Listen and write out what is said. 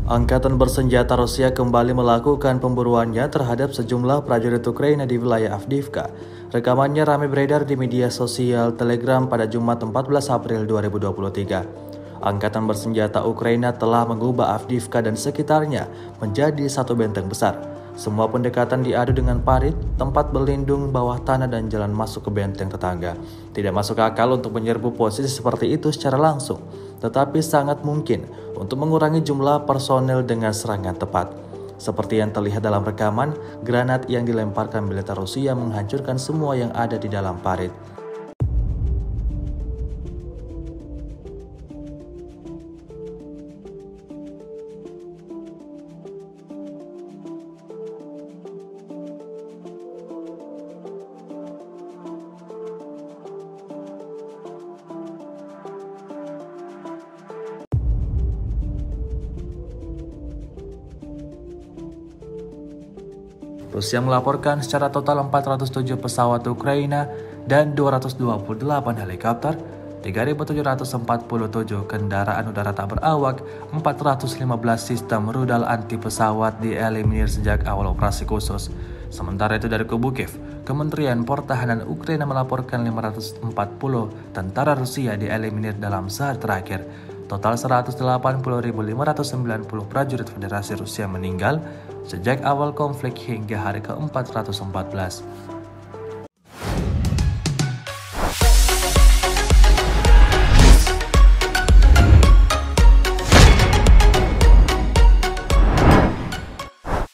Angkatan bersenjata Rusia kembali melakukan pemburuannya terhadap sejumlah prajurit Ukraina di wilayah Avdiivka. Rekamannya ramai beredar di media sosial Telegram pada Jumat 14 April 2023. Angkatan bersenjata Ukraina telah mengubah Avdiivka dan sekitarnya menjadi satu benteng besar. Semua pendekatan diadu dengan parit, tempat berlindung bawah tanah dan jalan masuk ke benteng tetangga. Tidak masuk akal untuk menyerbu posisi seperti itu secara langsung, tetapi sangat mungkin untuk mengurangi jumlah personel dengan serangan tepat. Seperti yang terlihat dalam rekaman, granat yang dilemparkan militer Rusia menghancurkan semua yang ada di dalam parit. Rusia melaporkan secara total 407 pesawat Ukraina dan 228 helikopter, 3.747 kendaraan udara tak berawak, 415 sistem rudal anti pesawat dieliminir sejak awal operasi khusus. Sementara itu dari kubu Kiev, Kementerian Pertahanan Ukraina melaporkan 540 tentara Rusia dieliminir dalam sehari terakhir. Total 180.590 prajurit Federasi Rusia meninggal sejak awal konflik hingga hari ke-414.